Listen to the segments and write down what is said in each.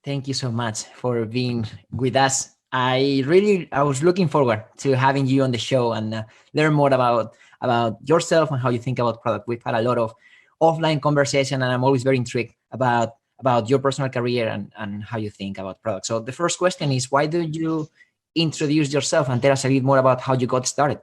Thank you so much for being with us. I was looking forward to having you on the show and learn more about yourself and how you think about product. We've had a lot of offline conversation, and I'm always very intrigued about your personal career and how you think about product. So the first question is, why don't you introduce yourself and tell us a bit more about how you got started?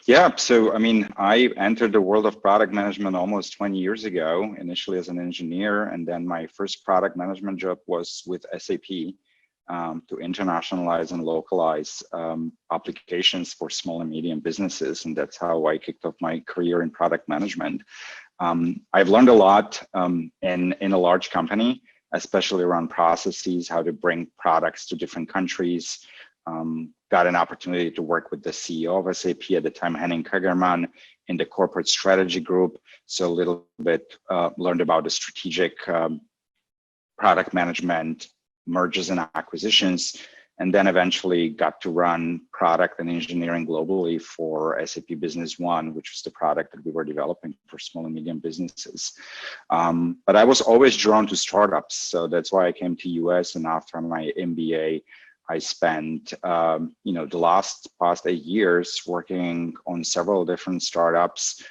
Yeah, so I mean, I entered the world of product management almost 20 years ago, initially as an engineer, and then my first product management job was with SAP to internationalize and localize applications for small and medium businesses, and that's how I kicked off my career in product management. I've learned a lot in a large company, especially around processes, how to bring products to different countries. Got an opportunity to work with the CEO of SAP at the time, Henning Kagermann, in the corporate strategy group. So a little bit learned about the strategic product management, mergers and acquisitions, and then eventually got to run product and engineering globally for SAP Business One, which was the product that we were developing for small and medium businesses. But I was always drawn to startups. So that's why I came to US, and after my MBA, I spent, the past 8 years working on several different startups,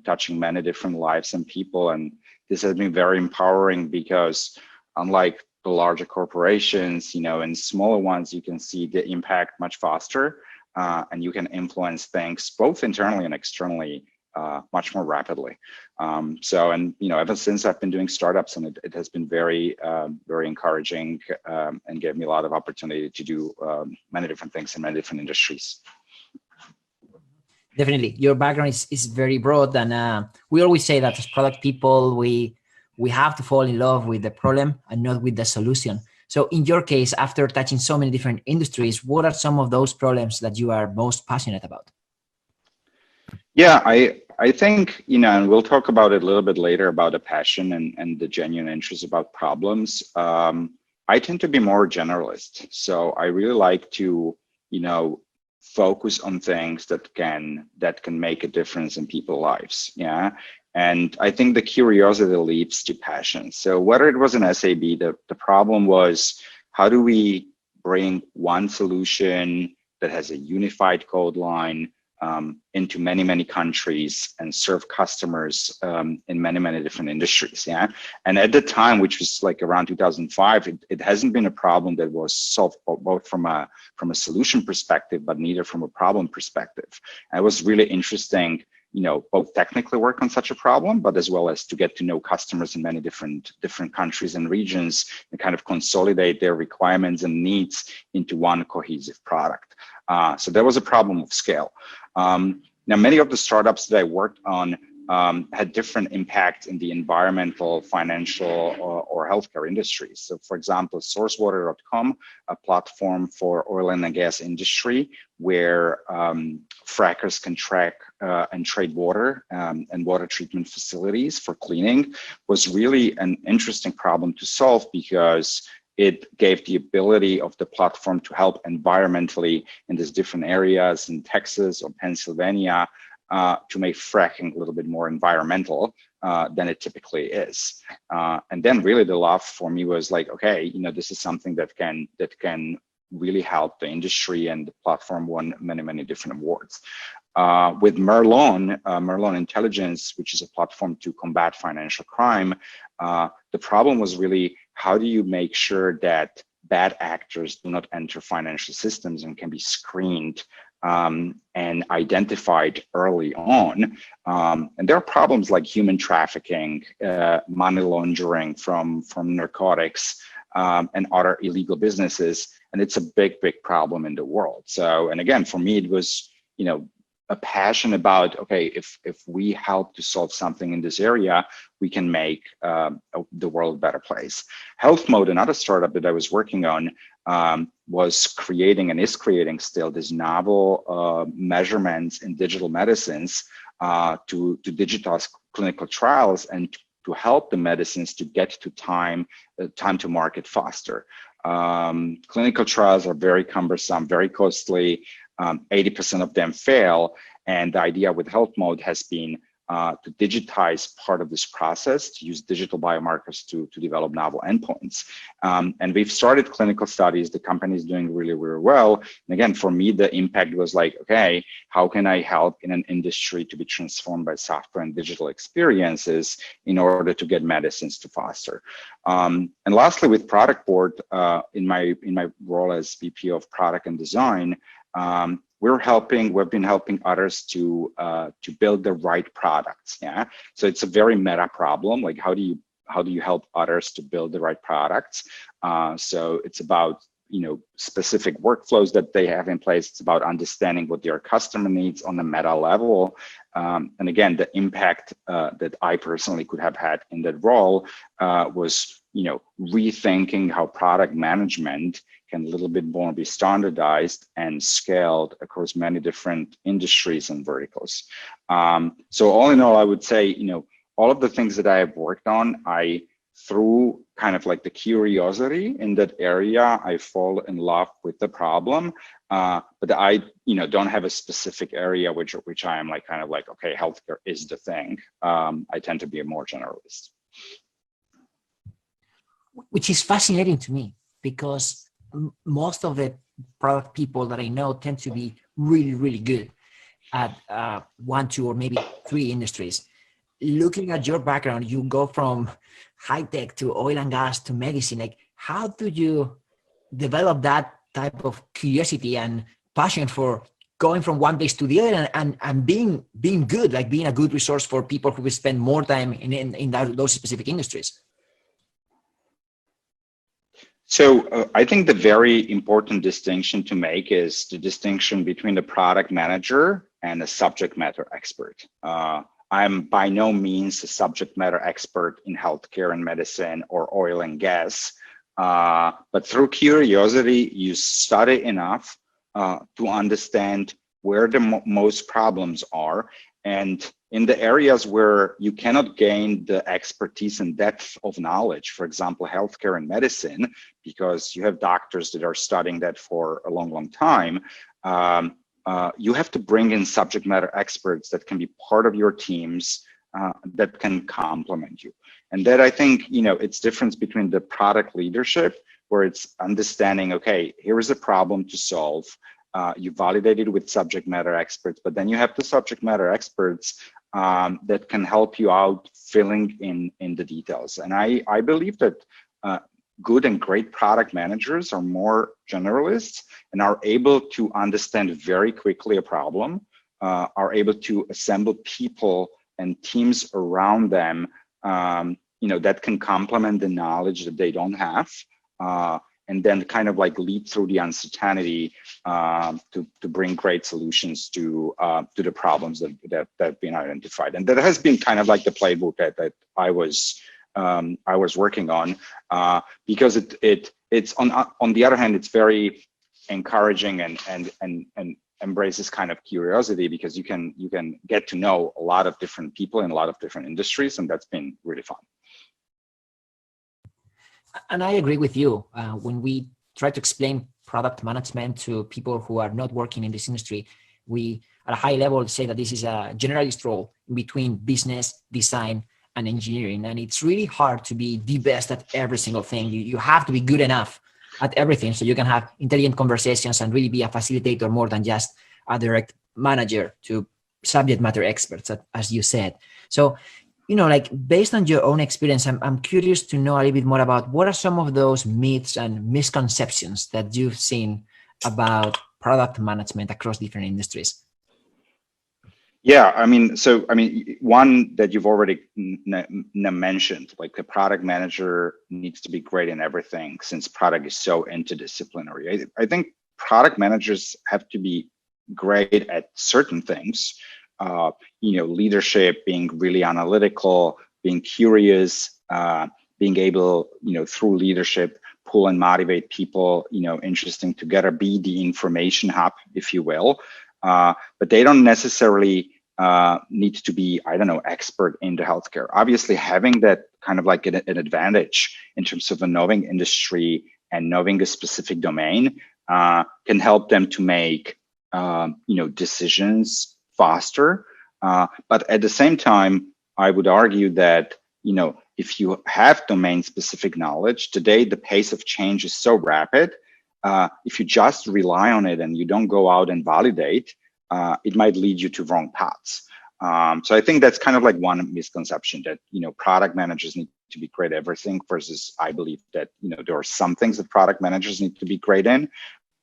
touching many different lives and people. And this has been very empowering because unlike the larger corporations, in smaller ones, you can see the impact much faster, and you can influence things both internally and externally much more rapidly. Ever since I've been doing startups, and it has been very, very encouraging and gave me a lot of opportunity to do many different things in many different industries. Definitely, your background is very broad, and we always say that as product people, we have to fall in love with the problem and not with the solution. So in your case, after touching so many different industries, what are some of those problems that you are most passionate about? Yeah, I think, and we'll talk about it a little bit later about the passion and the genuine interest about problems. I tend to be more generalist. So I really like to, focus on things that can make a difference in people's lives. Yeah. And I think the curiosity leads to passion. So whether it was an SAB, the problem was, how do we bring one solution that has a unified code line into many, many countries and serve customers in many, many different industries. Yeah. And at the time, which was like around 2005, it hasn't been a problem that was solved both from a solution perspective, but neither from a problem perspective. And it was really interesting, both technically work on such a problem, but as well as to get to know customers in many different countries and regions and kind of consolidate their requirements and needs into one cohesive product. So there was a problem of scale. Now, many of the startups that I worked on had different impacts in the environmental, financial, or healthcare industries. So, for example, sourcewater.com, a platform for oil and gas industry, where frackers can track and trade water and water treatment facilities for cleaning, was really an interesting problem to solve because it gave the ability of the platform to help environmentally in these different areas in Texas or Pennsylvania to make fracking a little bit more environmental than it typically is. And then really the love for me was like, okay, this is something that can really help the industry, and the platform won many, many different awards. With Merlon Intelligence, which is a platform to combat financial crime, the problem was really, how do you make sure that bad actors do not enter financial systems and can be screened and identified early on? And there are problems like human trafficking, money laundering from narcotics, and other illegal businesses. And it's a big, big problem in the world. So, and again, for me, it was, a passion about, okay, if we help to solve something in this area, we can make the world a better place. Health Mode, another startup that I was working on, was creating and is creating still this novel measurements in digital medicines to digitize clinical trials and to help the medicines to get to time to market faster. Clinical trials are very cumbersome, very costly. 80% of them fail. And the idea with Health Mode has been to digitize part of this process, to use digital biomarkers to develop novel endpoints. And we've started clinical studies. The company is doing really, really well. And again, for me, the impact was like, okay, how can I help in an industry to be transformed by software and digital experiences in order to get medicines to faster? And lastly, with product board, in my role as VP of product and design, we've been helping others to build the right products. Yeah. So it's a very meta problem. Like, how do you help others to build the right products? So it's about, specific workflows that they have in place. It's about understanding what their customer needs on the meta level. And again, the impact that I personally could have had in that role was, rethinking how product management can a little bit more be standardized and scaled across many different industries and verticals. So all in all, I would say, all of the things that I have worked on, through kind of like the curiosity in that area, I fall in love with the problem. But I, don't have a specific area which I am like, kind of like, okay, healthcare is the thing. I tend to be a more generalist. Which is fascinating to me, because most of the product people that I know tend to be really, really good at 1, 2, or maybe 3 industries. Looking at your background, you go from high tech to oil and gas to medicine. Like, how do you develop that type of curiosity and passion for going from one place to the other and being good, like being a good resource for people who will spend more time in those specific industries? So I think the very important distinction to make is the distinction between the product manager and a subject matter expert. I'm by no means a subject matter expert in healthcare and medicine or oil and gas, but through curiosity, you study enough to understand where the most problems are. And in the areas where you cannot gain the expertise and depth of knowledge, for example, healthcare and medicine, because you have doctors that are studying that for a long, long time, you have to bring in subject matter experts that can be part of your teams, that can complement you. And that, I think, it's difference between the product leadership, where it's understanding, okay, here is a problem to solve. You validate it with subject matter experts, but then you have the subject matter experts that can help you out filling in the details. And I believe that good and great product managers are more generalists and are able to understand very quickly a problem, are able to assemble people and teams around them, that can complement the knowledge that they don't have. And then kind of like lead through the uncertainty to bring great solutions to the problems that have been identified. And that has been kind of like the playbook that I was working on, because it's on the other hand, it's very encouraging and embraces kind of curiosity, because you can get to know a lot of different people in a lot of different industries, and that's been really fun. And I agree with you. When we try to explain product management to people who are not working in this industry, we, at a high level, say that this is a generalist role between business, design, and engineering. And it's really hard to be the best at every single thing. You have to be good enough at everything so you can have intelligent conversations and really be a facilitator more than just a direct manager to subject matter experts, as you said. So, like, based on your own experience, I'm curious to know a little bit more about what are some of those myths and misconceptions that you've seen about product management across different industries. Yeah, one that you've already mentioned, like the product manager needs to be great in everything, since product is so interdisciplinary. I think product managers have to be great at certain things. Leadership, being really analytical, being curious, being able, through leadership, pull and motivate people, interesting together, be the information hub, if you will. But they don't necessarily need to be, expert in the healthcare. Obviously, having that kind of like an advantage in terms of a knowing industry and knowing a specific domain can help them to make, decisions faster. But at the same time, I would argue that, if you have domain specific knowledge today, the pace of change is so rapid. If you just rely on it and you don't go out and validate, it might lead you to wrong paths. So I think that's kind of like one misconception that, product managers need to be great at everything versus I believe that, there are some things that product managers need to be great in,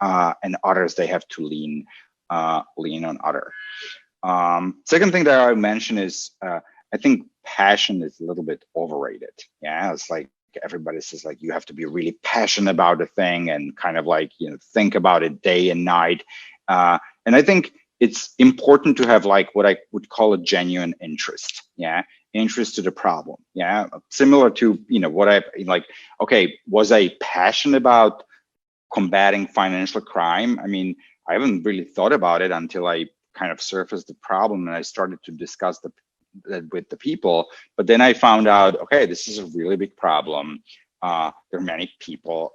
and others they have to lean on other. Second thing that I would mention is I think passion is a little bit overrated. Yeah, it's like everybody says like you have to be really passionate about a thing and kind of like think about it day and night. And I think it's important to have like what I would call a genuine interest. Yeah, interest to the problem. Yeah, similar to what I like. Okay, was I passionate about combating financial crime? I mean, I haven't really thought about it until I kind of surfaced the problem and I started to discuss that with the people. But then I found out, okay, this is a really big problem. There are many people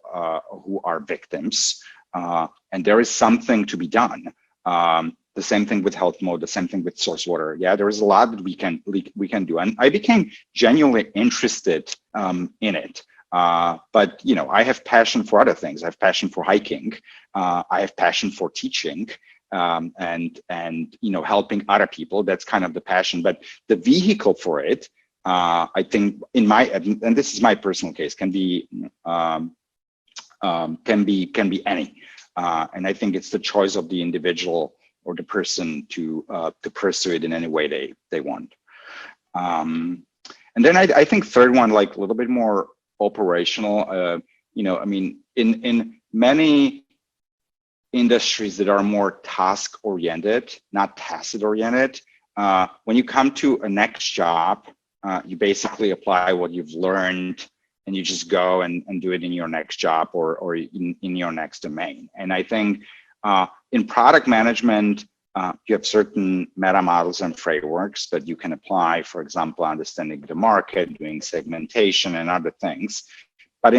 who are victims, and there is something to be done. The same thing with health mode, the same thing with source water. Yeah, there is a lot that we can do, and I became genuinely interested in it. But I have passion for other things. I have passion for hiking. I have passion for teaching. And helping other people. That's kind of the passion, but the vehicle for it, I think, and this is my personal case, can be any, and I think it's the choice of the individual or the person to pursue it in any way they want. And then I think third one, like a little bit more operational. I mean, in many industries that are more task oriented, not tacit oriented. When you come to a next job, you basically apply what you've learned and you just go and do it in your next job or in your next domain. And I think in product management, you have certain meta models and frameworks that you can apply, for example, understanding the market, doing segmentation and other things. But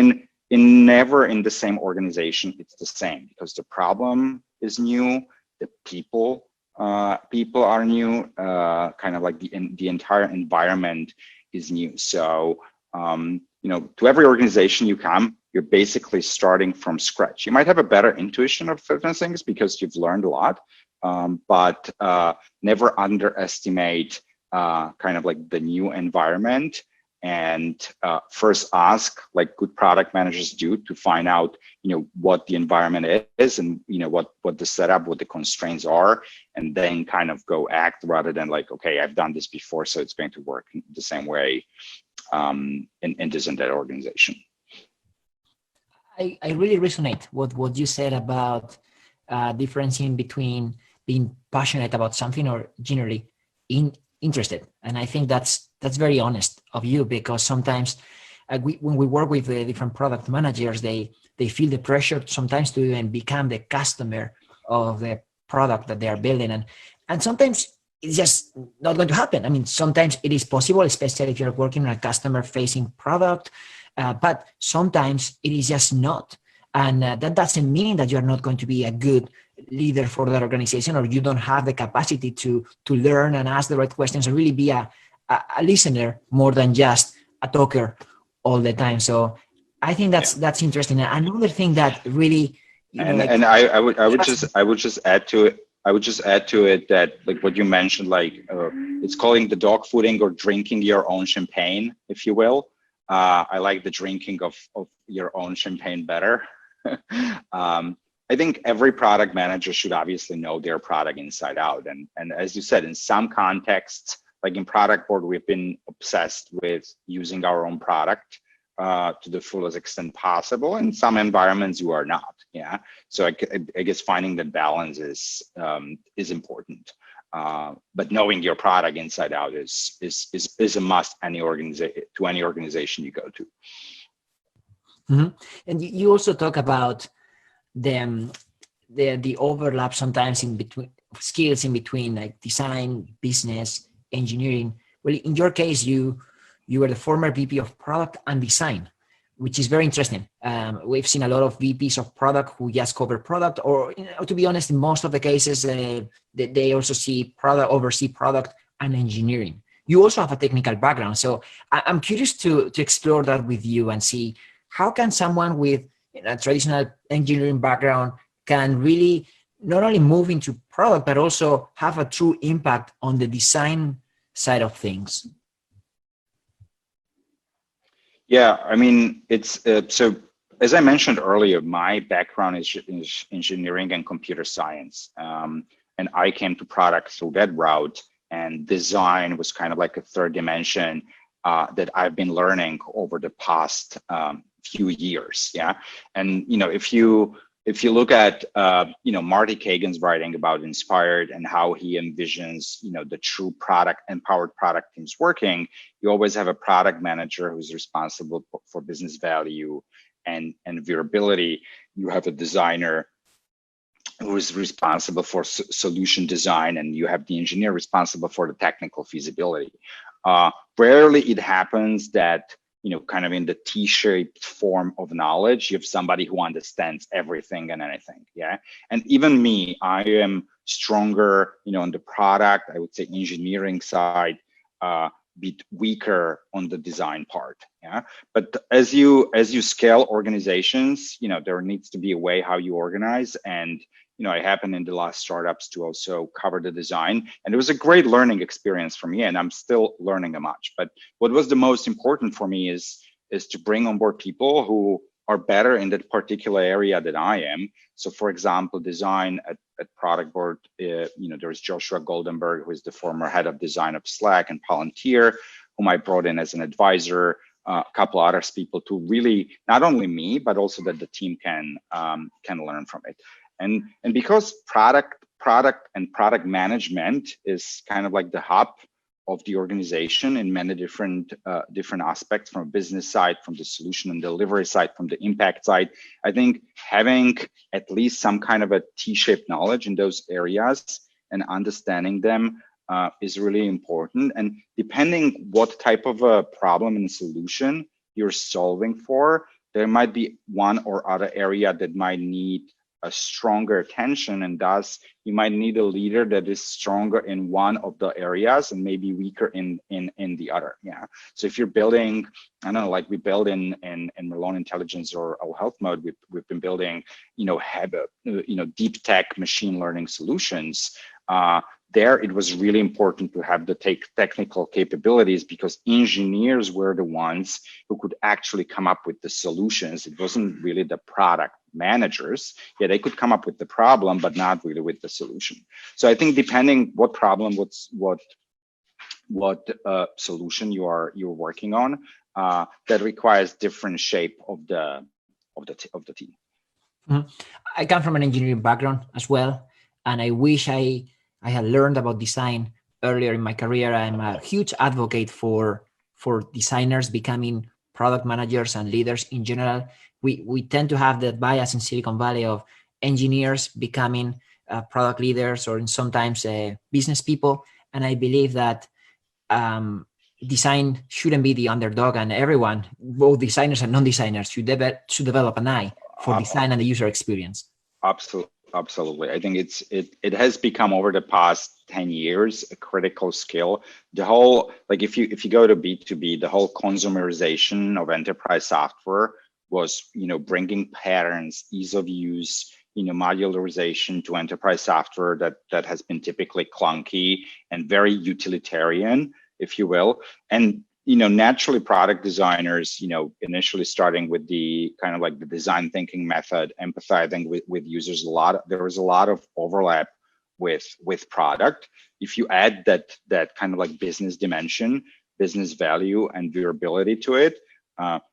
never in the same organization, it's the same because the problem is new, the people are new, kind of like the entire environment is new. So, to every organization you come, you're basically starting from scratch. You might have a better intuition of certain things because you've learned a lot, but never underestimate kind of like the new environment. And first ask, like good product managers do, to find out, what the environment is and, what the setup, what the constraints are, and then kind of go act rather than like, okay, I've done this before, so it's going to work the same way in this and that organization. I really resonate with what you said about differentiating between being passionate about something or generally interested. And I think that's very honest of you, because sometimes when we work with the different product managers, they feel the pressure sometimes to even become the customer of the product that they are building. And sometimes it's just not going to happen. I mean, sometimes it is possible, especially if you're working on a customer facing product, but sometimes it is just not. And that doesn't mean that you're not going to be a good leader for that organization, or you don't have the capacity to learn and ask the right questions and really be a listener more than just a talker all the time. So I think that's interesting. Another thing that really, I would just add to it that, like what you mentioned, like it's calling the dog fooding or drinking your own champagne, if you will. I like the drinking of your own champagne better. I think every product manager should obviously know their product inside out. And as you said, in some contexts, like in product board, we've been obsessed with using our own product to the fullest extent possible. In some environments, you are not. Yeah. So I guess finding the balance is important. But knowing your product inside out is a must to any organization you go to. Mm-hmm. And you also talk about the overlap sometimes in between skills, in between like design, business, engineering. Well, in your case, you were the former VP of product and design, which is very interesting. We've seen a lot of VPs of product who just cover product, or to be honest, in most of the cases, they also oversee product and engineering. You also have a technical background. So I'm curious to explore that with you and see how can someone with a traditional engineering background can really not only move into product, but also have a true impact on the design side of things. Yeah, I mean, it's so as I mentioned earlier, my background is engineering and computer science. And I came to product through that route, and design was kind of like a third dimension that I've been learning over the past few years. Yeah. And, if you look at, Marty Kagan's writing about Inspired and how he envisions, the true product, empowered product teams working, you always have a product manager who's responsible for business value and viewability. You have a designer who is responsible for solution design, and you have the engineer responsible for the technical feasibility. Rarely it happens that, kind of in the T-shaped form of knowledge, you have somebody who understands everything and anything. Yeah. And even me, I am stronger, on the product, I would say engineering side, bit weaker on the design part. Yeah. But as you scale organizations, there needs to be a way how you organize. And I happened in the last startups to also cover the design, and it was a great learning experience for me, and I'm still learning a much. But what was the most important for me is to bring on board people who are better in that particular area that I am. So for example, design at productboard, there's Joshua Goldenberg, who is the former head of design of Slack and Palantir, whom I brought in as an advisor, a couple other people to really, not only me, but also that the team can learn from it. And because product and product management is kind of like the hub of the organization in many different aspects, from a business side, from the solution and delivery side, from the impact side, I think having at least some kind of a T-shaped knowledge in those areas and understanding them is really important. And depending what type of a problem and solution you're solving for, there might be one or other area that might need a stronger attention, and thus you might need a leader that is stronger in one of the areas and maybe weaker in the other. Yeah. So if you're building, I don't know, like we build in Malone Intelligence or Health Mode, we've been building, deep tech machine learning solutions. There, it was really important to have the technical capabilities, because engineers were the ones who could actually come up with the solutions. It wasn't really the product managers. Yeah, they could come up with the problem, but not really with the solution. So I think depending what problem, what solution you're working on, that requires different shape of the team. Mm-hmm. I come from an engineering background as well, and I wish I had learned about design earlier in my career. I'm a huge advocate for designers becoming product managers and leaders in general. We tend to have that bias in Silicon Valley of engineers becoming product leaders, or sometimes business people. And I believe that design shouldn't be the underdog, and everyone, both designers and non-designers, should develop an eye for design and the user experience. Absolutely. I think it has become, over the past 10 years, a critical skill. The whole, like if you go to B2B, the whole consumerization of enterprise software was, bringing patterns, ease of use, modularization to enterprise software that has been typically clunky and very utilitarian, if you will. And naturally, product designers, initially starting with the kind of like the design thinking method, empathizing with users, there was a lot of overlap with product. If you add that kind of like business dimension, business value and durability to it,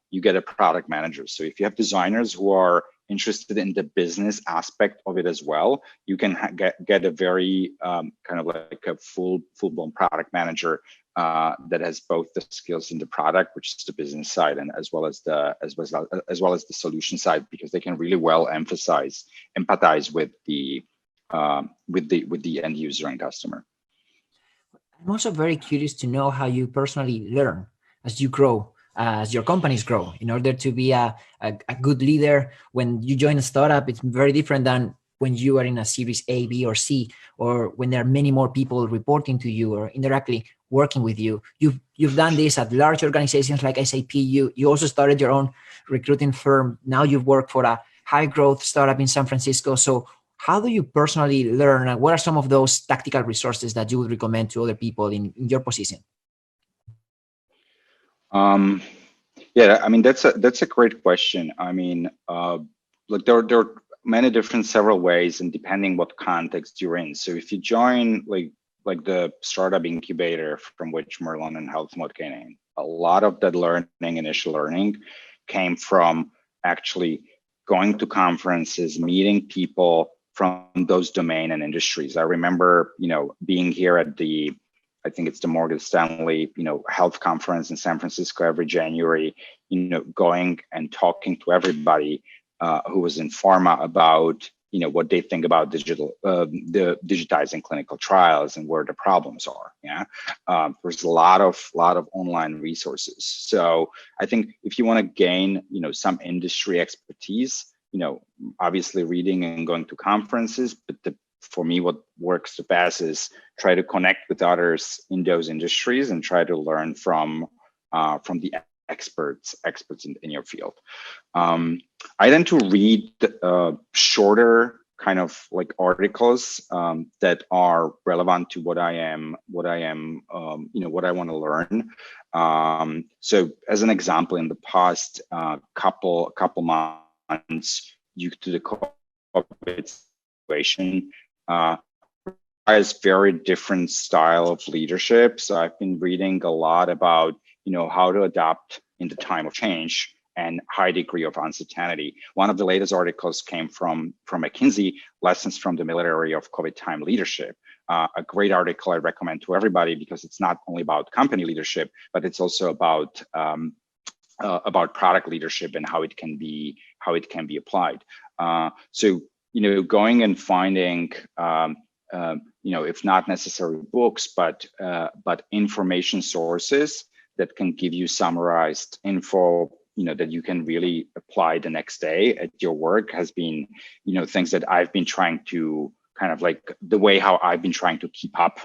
you get a product manager. So if you have designers who are interested in the business aspect of it as well, you can get a very kind of like a full-blown product manager that has both the skills in the product, which is the business side, and as well as the solution side, because they can really well empathize with the end user and customer. I'm also very curious to know how you personally learn as you grow, as your companies grow. In order to be a good leader, when you join a startup, it's very different than when you are in a series A, B, or C, or when there are many more people reporting to you or indirectly working with you. You've done this at large organizations like SAP. You also started your own recruiting firm. Now you've worked for a high growth startup in San Francisco. So how do you personally learn? And what are some of those tactical resources that you would recommend to other people in your position? Yeah, I mean, that's a great question. I mean, look, there are many different several ways, and depending what context you're in. So if you join like the startup incubator from which Merlin and Health Mode came in, a lot of that initial learning came from actually going to conferences, meeting people from those domain and industries. I remember, being here at I think it's the Morgan Stanley, health conference in San Francisco every January, going and talking to everybody who was in pharma about, what they think about the digitizing clinical trials and where the problems are. Yeah, there's a lot of online resources. So I think if you want to gain, some industry expertise, obviously reading and going to conferences, but for me, what works the best is try to connect with others in those industries and try to learn from the experts in your field. I tend to read shorter kind of like articles that are relevant to what I want to learn. So as an example, in the past couple months, due to the COVID situation, has very different style of leadership. So I've been reading a lot about, how to adapt in the time of change and high degree of uncertainty. One of the latest articles came from McKinsey, Lessons from the Military of COVID Time Leadership. A great article I recommend to everybody because it's not only about company leadership, but it's also about product leadership and how it can be applied. So going and finding, if not necessarily books, but information sources that can give you summarized info, that you can really apply the next day at your work has been, things that I've been trying to kind of like the way how I've been trying to keep up,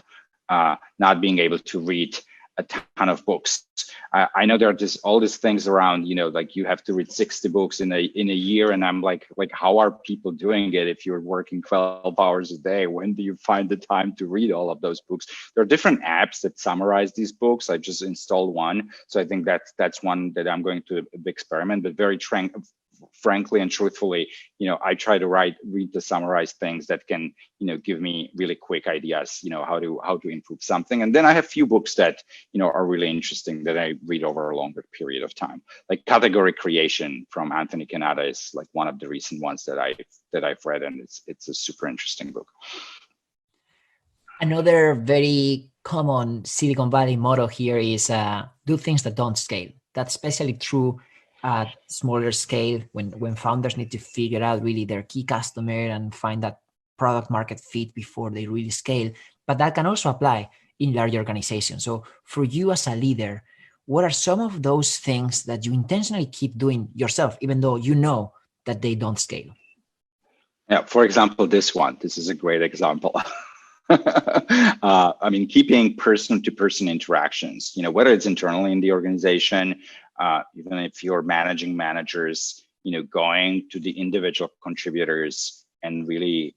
not being able to read a ton of books. I know there are just all these things around, like you have to read 60 books in a year. And I'm like, how are people doing it if you're working 12 hours a day? When do you find the time to read all of those books? There are different apps that summarize these books. I just installed one. So I think that's one that I'm going to experiment, but very frankly and truthfully, I try to read the summarized things that can, give me really quick ideas, how to improve something. And then I have a few books that, are really interesting that I read over a longer period of time. Like Category Creation from Anthony Kanata is like one of the recent ones that I've read, and it's a super interesting book. Another very common Silicon Valley motto here is do things that don't scale. That's especially true at smaller scale when founders need to figure out really their key customer and find that product market fit before they really scale. But that can also apply in large organizations. So for you as a leader, what are some of those things that you intentionally keep doing yourself, even though you know that they don't scale? Yeah, for example, this is a great example. I mean, keeping person-to-person interactions, whether it's internally in the organization, even if you're managing managers, going to the individual contributors and really,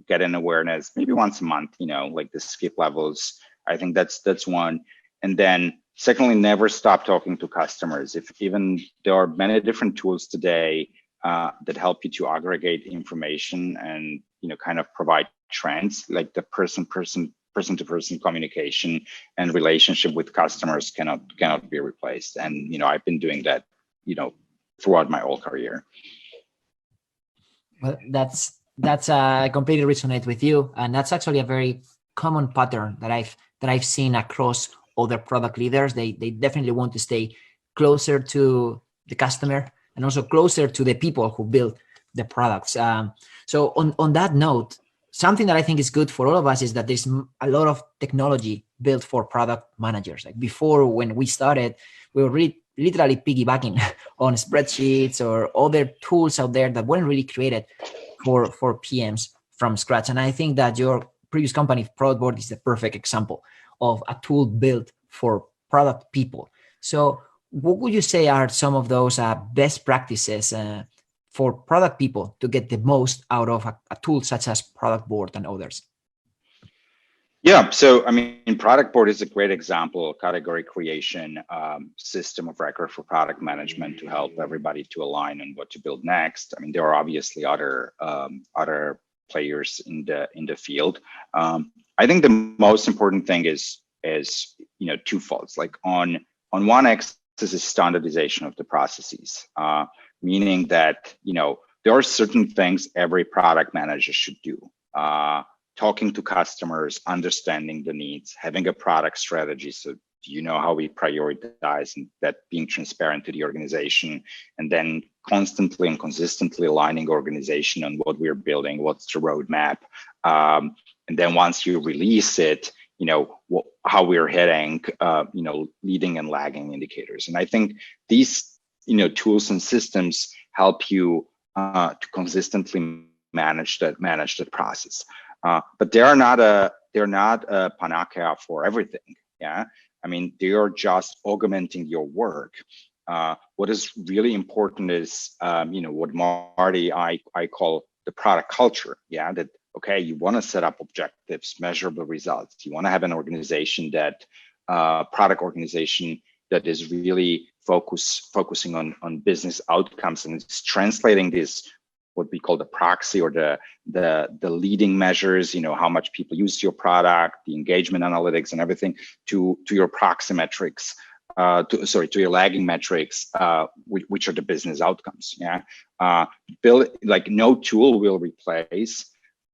get an awareness maybe once a month, like the skip levels. I think that's one. And then secondly, never stop talking to customers. If even there are many different tools today that help you to aggregate information and, kind of provide trends, like the person-to-person communication and relationship with customers cannot be replaced. And, I've been doing that, throughout my whole career. Well, that's I completely resonate with you. And that's actually a very common pattern that I've seen across other product leaders. They definitely want to stay closer to the customer and also closer to the people who build the products. So on that note, something that I think is good for all of us is that there's a lot of technology built for product managers. Like before, when we started, we were really literally piggybacking on spreadsheets or other tools out there that weren't really created for PMs. from scratch. And I think that your previous company, productboard, is the perfect example of a tool built for product people. So what would you say are some of those best practices for product people to get the most out of a tool such as productboard and others? Yeah, so I mean, product board is a great example, category creation system of record for product management to help everybody to align on what to build next. I mean, there are obviously other players in the field. I think the most important thing is twofold. Like on one axis is standardization of the processes, meaning that there are certain things every product manager should do. Talking to customers, understanding the needs, having a product strategy, so how we prioritize, and that being transparent to the organization, and then constantly and consistently aligning organization on what we're building, what's the roadmap, and then once you release it, how we're heading, leading and lagging indicators. And I think these tools and systems help you to consistently manage that process. But they're not a panacea for everything. Yeah, I mean, they are just augmenting your work. What is really important is what Marty I call the product culture. Yeah, that okay, you want to set up objectives, measurable results. You want to have an organization product organization that is really focusing on business outcomes, and it's translating this, what we call the proxy or the leading measures, how much people use your product, the engagement analytics and everything, to your proxy metrics, to your lagging metrics, which are the business outcomes. Yeah, no tool will replace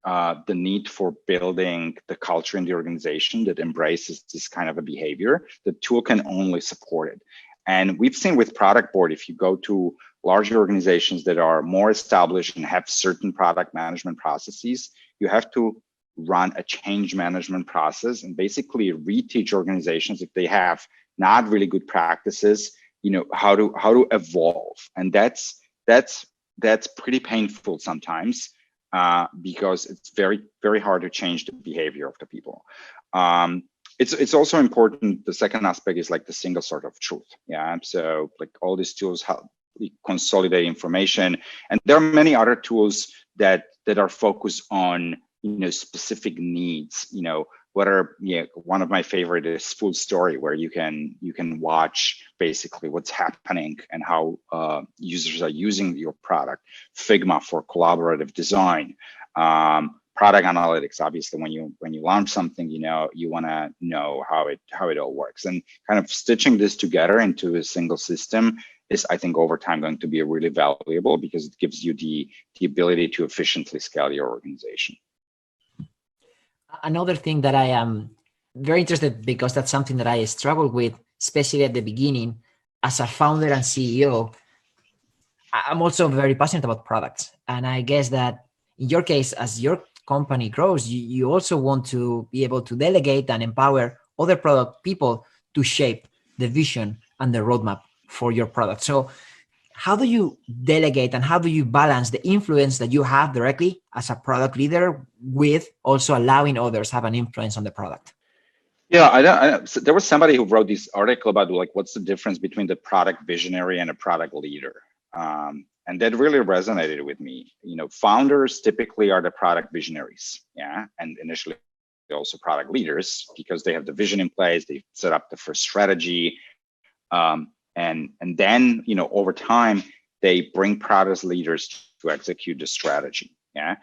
the need for building the culture in the organization that embraces this kind of a behavior. The tool can only support it. And we've seen with product board, if you go to larger organizations that are more established and have certain product management processes, you have to run a change management process and basically reteach organizations, if they have not really good practices, how to evolve. And that's pretty painful sometimes, because it's very, very hard to change the behavior of the people. It's also important. The second aspect is like the single source of truth. Yeah. So like all these tools help consolidate information, and there are many other tools that are focused on specific needs. One of my favorite is Full Story, where you can watch basically what's happening and how users are using your product. Figma for collaborative design. Product analytics, obviously, when you launch something, you want to know how it all works, and kind of stitching this together into a single system is, I think, over time going to be really valuable, because it gives you the ability to efficiently scale your organization. Another thing that I am very interested, because that's something that I struggled with, especially at the beginning as a founder and CEO. I'm also very passionate about products, and I guess that in your case, as your company grows, you also want to be able to delegate and empower other product people to shape the vision and the roadmap for your product. So how do you delegate, and how do you balance the influence that you have directly as a product leader with also allowing others have an influence on the product? Yeah, so there was somebody who wrote this article about like what's the difference between the product visionary and a product leader. And that really resonated with me. Founders typically are the product visionaries, yeah, and initially also product leaders, because they have the vision in place, they set up the first strategy, and then over time they bring product leaders to execute the strategy, yeah.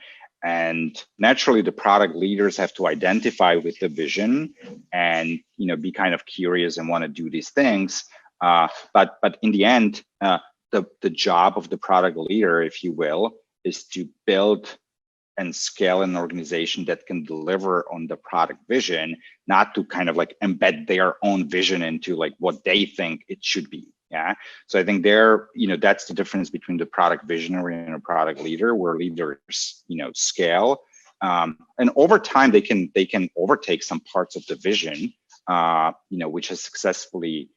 And naturally, the product leaders have to identify with the vision and be kind of curious and want to do these things. But in the end, the job of the product leader, if you will, is to build and scale an organization that can deliver on the product vision, not to kind of like embed their own vision into like what they think it should be. Yeah. So I think that's the difference between the product visionary and a product leader, where leaders, scale, and over time they can overtake some parts of the vision, which has successfully,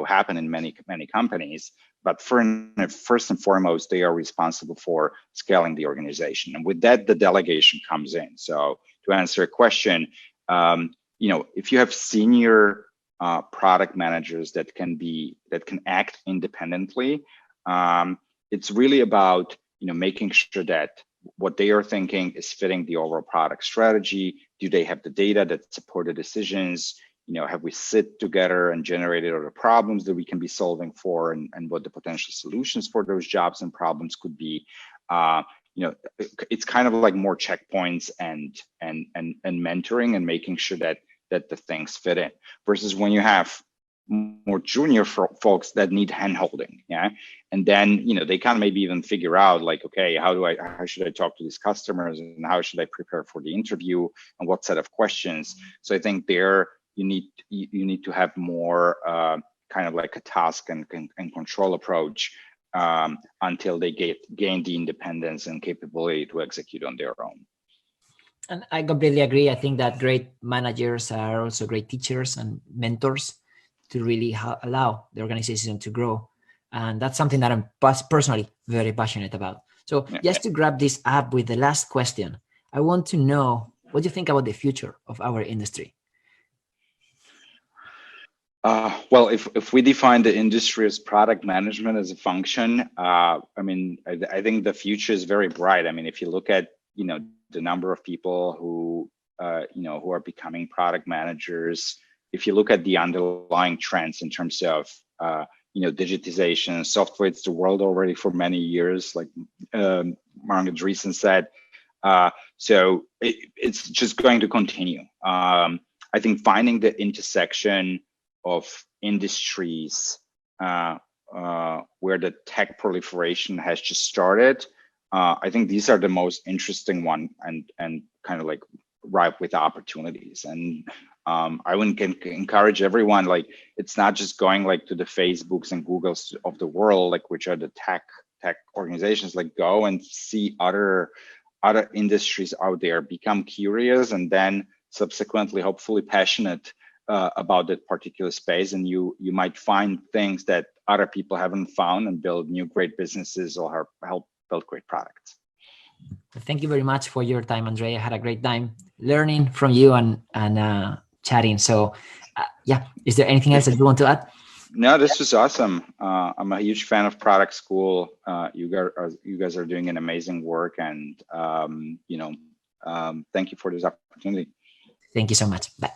happened in many companies. first and foremost, they are responsible for scaling the organization. And with that, the delegation comes in. So to answer a question, if you have senior product managers that can act independently, it's really about making sure that what they are thinking is fitting the overall product strategy. Do they have the data that support the decisions? Have we sit together and generated all the problems that we can be solving for, and what the potential solutions for those jobs and problems could be? It's kind of like more checkpoints and mentoring and making sure that the things fit in, versus when you have more junior folks that need hand-holding, and then they can't maybe even figure out like, okay, how should I talk to these customers, and how should I prepare for the interview, and what set of questions. So I think there you need to have more kind of like a task and control approach until they gain the independence and capability to execute on their own. And I completely agree. I think that great managers are also great teachers and mentors to really allow the organization to grow. And that's something that I'm personally very passionate about. So just to grab this up with the last question, I want to know what you think about the future of our industry. Well, if we define the industry as product management as a function, I think the future is very bright. I mean, if you look at, the number of people who are becoming product managers, if you look at the underlying trends in terms of, digitization, software, it's the world already for many years, like Mark Andreessen said. So it's just going to continue. I think finding the intersection of industries where the tech proliferation has just started, I think these are the most interesting one and kind of like ripe with opportunities. And I would encourage everyone, like, it's not just going like to the Facebooks and Googles of the world, like, which are the tech organizations. Like, go and see other industries out there, become curious, and then subsequently hopefully passionate about that particular space, and you might find things that other people haven't found and build new great businesses or help build great products. Thank you very much for your time, Andrej. I had a great time learning from you and chatting. So is there anything else that you want to add? No, this was awesome. I'm a huge fan of Product School. You guys are doing an amazing work, and thank you for this opportunity. Thank you so much. Bye.